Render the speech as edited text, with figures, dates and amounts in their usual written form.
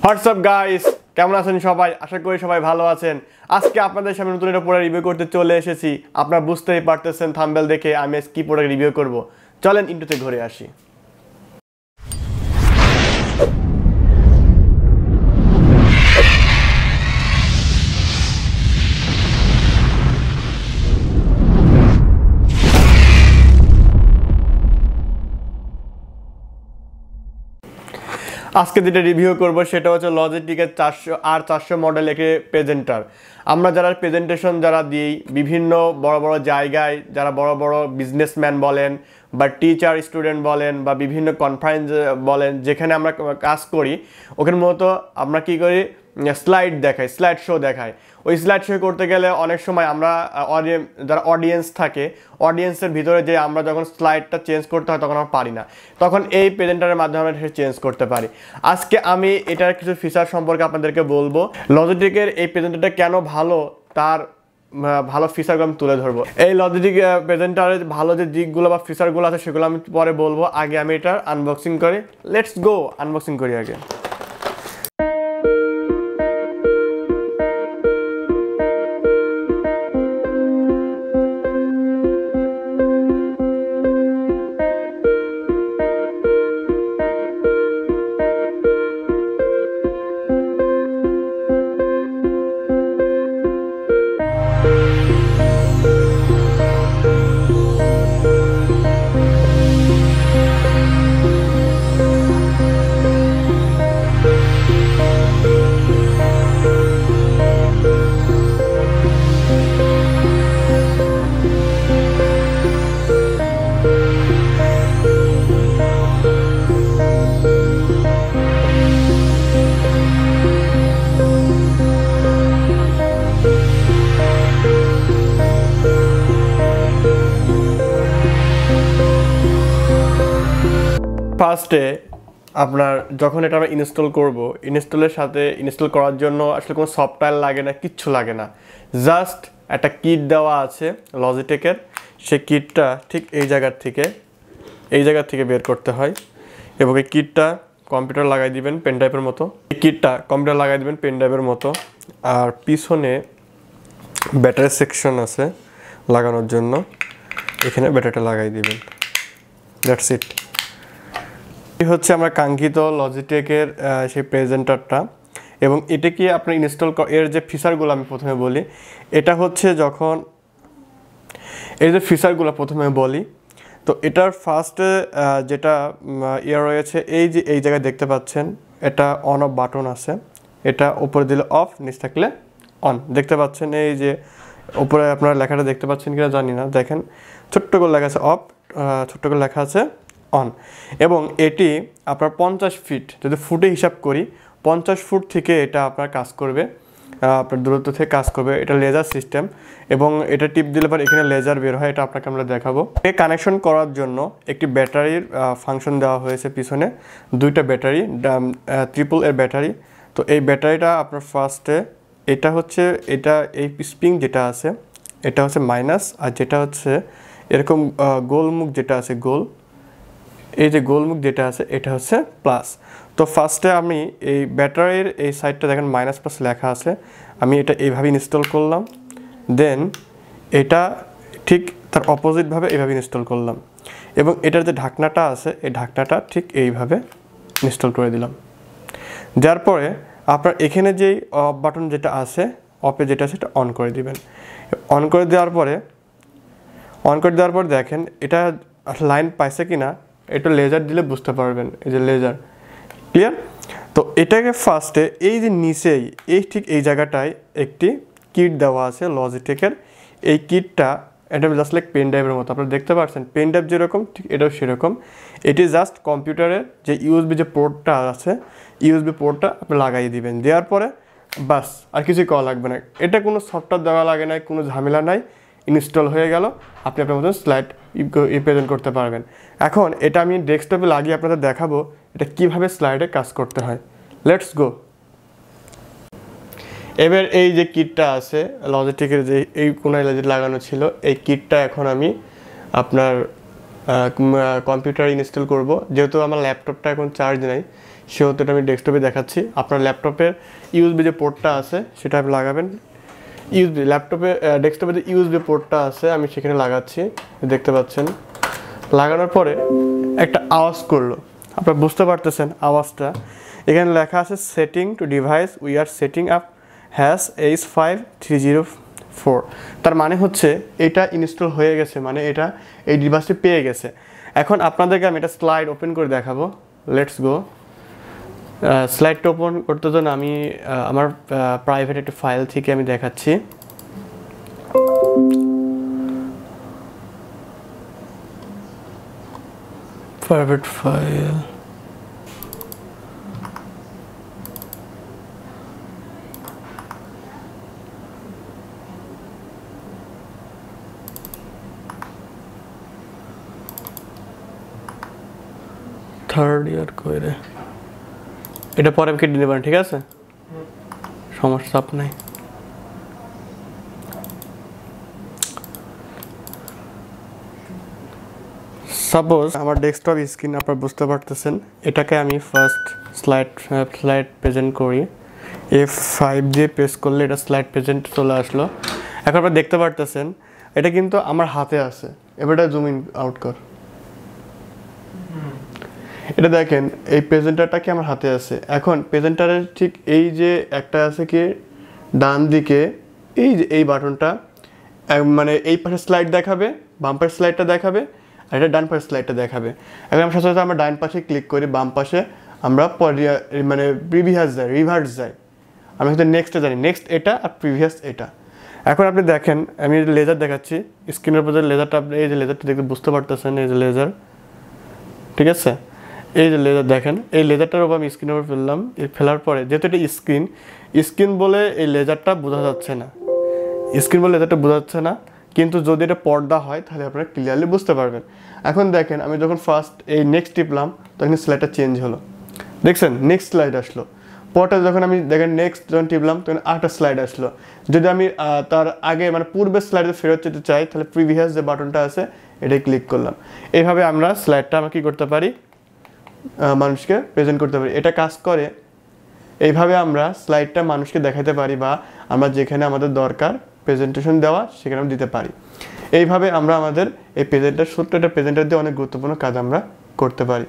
WhatsApp guys, কেমন আছেন সবাই? আশা করি সবাই ভালো আছেন। আজকে আপনাদের সামনে নতুন একটা প্রোডাক্ট রিভিউ করতে চলে এসেছি। আপনারা বুঝতেই পারতেছেন থাম্বনেল দেখে আমি কি প্রোডাক্ট রিভিউ করব। চলেন ইন্ট্রোতে ঘুরে আসি। আজকে যেটা রিভিউ করব সেটা হচ্ছে লজিটেকের 400 মডেল একটি প্রেজেন্টার। আমরা যারা প্রেজেন্টেশন দিই বিভিন্ন বড় বড় জায়গায়, যারা বড় বড় বিজনেসম্যান বলেন বা টিচার স্টুডেন্ট বলেন বা বিভিন্ন কনফারেন্স বলেন, যেখানে আমরা কাজ করি ওখানে মূলত আমরা কী করি, স্লাইড দেখাই, স্লাইড শো দেখাই। ওই স্লাইড শো করতে গেলে অনেক সময় আমরা যারা অডিয়েন্স থাকে, অডিয়েন্সের ভিতরে যে আমরা যখন স্লাইডটা চেঞ্জ করতে হয় তখন আমরা পারি না, তখন এই প্রেজেন্টারের মাধ্যমে আমরা চেঞ্জ করতে পারি। আজকে আমি এটার কিছু ফিচার সম্পর্কে আপনাদেরকে বলবো। লজিটেকের এই প্রেজেন্টারটা কেন ভালো তার ভালো ফিচারগুলো আমি তুলে ধরবো। এই লজিটেক প্রেজেন্টারের ভালো যে দিকগুলো বা ফিচারগুলো আছে সেগুলো আমি পরে বলবো। আগে আমি এটার আনবক্সিং করি। লেটস গো, আনবক্সিং করি আগে। ফার্স্টে আপনার যখন এটা আমরা ইনস্টল করব, ইনস্টল করার জন্য আসলে কোনো সফটওয়্যার লাগে না, কিচ্ছু লাগে না। জাস্ট একটা কিট দেওয়া আছে লজিটেকের, সেই কিটটা ঠিক এই জায়গা থেকে বের করতে হয় এবং এই কিটটা কম্পিউটার লাগাই দিবেন পেন ড্রাইভের মতো। এই কিটটা কম্পিউটার লাগাই দিবেন পেন ড্রাইভের মতো। আর পিছনে ব্যাটারি সেকশন আছে লাগানোর জন্য, এখানে ব্যাটারিটা লাগাই দিবেন। That's it. এই হচ্ছে আমরা কাঙ্ক্ষিত লজিটেকের সেই প্রেজেন্টারটা। এবং এটা কি আপনি ইনস্টল এর যে ফিচারগুলো আমি প্রথমে বলি, এটা হচ্ছে যখন এই যে ফিচারগুলো প্রথমে বলি, তো এটার ফার্স্টে যেটা রয়েছে এই জায়গায় দেখতে পাচ্ছেন এটা অন অফ বাটন আছে। এটা উপরে দিলে অফ, নিচ থাকলে অন। দেখতে পাচ্ছেন এই যে উপরে আপনারা লেখাটা দেখতে পাচ্ছেন কিনা জানি না, দেখেন ছোট্ট করে লেখা আছে অফ, ছোট্ট করে লেখা আছে অন। এবং এটি আপনার 50 ফিট, যদি ফুটে হিসাব করি 50 ফুট থেকে এটা আপনার কাজ করবে, আপনার দূরত্ব থেকে কাজ করবে। এটা লেজার সিস্টেম এবং এটা টিপ দিলে পর এখানে লেজার বের হয়, এটা আপনাকে আমরা দেখাবো। এই কানেকশন করার জন্য একটি ব্যাটারির ফাংশন দেওয়া হয়েছে পিছনে, দুইটা ব্যাটারি, ট্রিপল এর ব্যাটারি। তো এই ব্যাটারিটা আপনার ফার্স্টে এটা এই স্প্রিং যেটা আছে এটা হচ্ছে মাইনাস, আর যেটা হচ্ছে এরকম গোলমুখ যেটা আছে এই যে গোলমুখ যেটা আছে এটা হচ্ছে প্লাস। তো ফার্স্টে আমি এই ব্যাটারির এই সাইডটা দেখেন মাইনাস প্লাস লেখা আছে, আমি এটা এইভাবে ইনস্টল করলাম। দেন এটা ঠিক তার অপোজিটভাবে এইভাবে ইনস্টল করলাম এবং এটার যে ঢাকনাটা আছে এই ঢাকনাটা ঠিক এইভাবে ইনস্টল করে দিলাম। যার পরে আপনার এখানে যেই অফ বাটন যেটা আছে, অফে যেটা আছে এটা অন করে দিবেন। অন করে দেওয়ার পর দেখেন এটা লাইন পাইছে কিনা, এটা লেজার দিলে বুঝতে পারবেন। এই যে লেজার, ক্লিয়ার? তো এটাকে ফার্স্টে এই যে নিচেই ঠিক এই জায়গাটায় একটি কিট দেওয়া আছে লজিটেকের। এই কিটটা এটা জাস্ট লাইক পেন ড্রাইভের মতো, আপনারা দেখতে পাচ্ছেন পেন ড্রাইভ যেরকম ঠিক এটাও সেরকম। এটি জাস্ট কম্পিউটারের যে ইউএসবি যে পোর্টটা আছে, ইউএসবি পোর্টটা আপনি লাগাই দিবেন। দেওয়ার পরে বাস, আর কিছুই করা লাগবে না। এটা কোনো সফটওয়্যার দেওয়া লাগে না, কোনো ঝামেলা নাই, ইনস্টল হয়ে গেল। আপনি আপনার মতন স্লাইড প্রেজেন্ট করতে পারবেন। এখন এটা আমি ডেস্কটপে লাগিয়ে আপনাদের দেখাবো এটা কিভাবে স্লাইডে কাজ করতে হয়। Let's go. এবার এই যে কিটটা আছে লজিটেকের, যে এই কোনায় লাগানো ছিল, এই কিটটা এখন আমি আপনার কম্পিউটার ইনস্টল করব। যেহেতু আমার ল্যাপটপটা এখন চার্জ নেই, সেহেতু এটা আমি ডেস্কটপে দেখাচ্ছি। আপনার ল্যাপটপের ইউএসবি যে পোর্টটা আছে সেটা আপনি লাগাবেন। ইউএসবি ল্যাপটপে ডেস্কটপে যে ইউএসবি পোর্টটা আছে আমি সেখানে লাগাচ্ছি, দেখতে পাচ্ছেন। লাগানোর পরে একটা আওয়াজ করলো, আপনারা বুঝতে পারতেছেন আওয়াজটা। এখানে লেখা আছে setting to device we are setting up hash H5304। তার মানে হচ্ছে এটা ইনস্টল হয়ে গেছে, মানে এটা এই ডিভাইসটি পেয়ে গেছে। এখন আপনাদেরকে আমি এটা স্লাইড ওপেন করে দেখাবো। Let's go. স্লাইডটা ওপেন করতে জন্য আমি আমার প্রাইভেট একটা ফাইল থেকে আমি দেখাচ্ছি। প্রাইভেট ফাইল, থার্ড ইয়ার করে এটা পরে আমি কেটে নেবেন, ঠিক আছে, সমস্যা চাপ নাই। সাপোজ আমার ডেস্কটপ স্ক্রিন আপনারা বুঝতে পারতেছেন, এটাকে আমি ফার্স্ট স্লাইড প্রেজেন্ট করি। F5 দিয়ে প্রেস করলে এটা স্লাইড প্রেজেন্ট চলে আসলো। এখন আপনারা দেখতে পারতেছেন এটা কিন্তু আমার হাতে আছে। এবার এটা জুম ইন আউট কর, এটা দেখেন এই প্রেজেন্টারটা কি আমার হাতে আছে। এখন প্রেজেন্টারের ঠিক এই যে একটা আছে কি ডান দিকে, এই যে এই বাটনটা, মানে এই পাশে স্লাইড দেখাবে, বাম পাশে স্লাইডটা দেখাবে, আর এটা ডান পাশে স্লাইডটা দেখাবে। এখন আমরা সাথে আমরা ডান পাশে ক্লিক করি, বাম পাশে আমরা মানে প্রিভিয়াস যাই, রিভার্স যাই। আমরা কিন্তু নেক্সটে জানি, নেক্সট এটা আর প্রিভিয়াস এটা। এখন আপনি দেখেন আমি লেজার দেখাচ্ছি স্ক্রিনের উপর, যে লেজারটা আপনি এই যে লেজারটা দেখতে বুঝতে পারতেছেন, এই যে লেজার, ঠিক আছে। এই যে লেজার দেখেন, এই লেজারটার উপর আমি স্ক্রিনের উপর ফেললাম। ফেলার পরে যেহেতু এটা স্ক্রিন বলে এই লেজারটা বোঝা যাচ্ছে না, স্ক্রিন বলে লেজারটা বোঝা যাচ্ছে না, কিন্তু যদি এটা পর্দা হয় তাহলে আপনারা ক্লিয়ারলি বুঝতে পারবেন। এখন দেখেন আমি যখন ফার্স্ট এই নেক্সট টিপলাম তখন স্লাইডটা চেঞ্জ হলো, দেখছেন নেক্সট স্লাইড আসলো। পরটা যখন আমি দেখেন নেক্সট যখন টিপলাম তখন আরেকটা স্লাইড আসলো। যদি আমি তার আগে মানে পূর্বের স্লাইডে ফেরত যেতে চাই তাহলে প্রিভিয়াস যে বাটনটা আছে এটাই ক্লিক করলাম। এইভাবে আমরা স্লাইডটা আমরা কী করতে পারি, মানুষকে প্রেজেন্ট করতে পারি। এটা কাজ করে এইভাবে আমরা স্লাইডটা মানুষকে দেখাতে পারি, বা আমরা যেখানে আমাদের দরকার প্রেজেন্টেশন দেওয়া সেখানে আমরা দিতে পারি। এইভাবে আমরা আমাদের এই প্রেজেন্টার ছোট্ট একটা প্রেজেন্টার দিয়ে অনেক গুরুত্বপূর্ণ কাজ আমরা করতে পারি।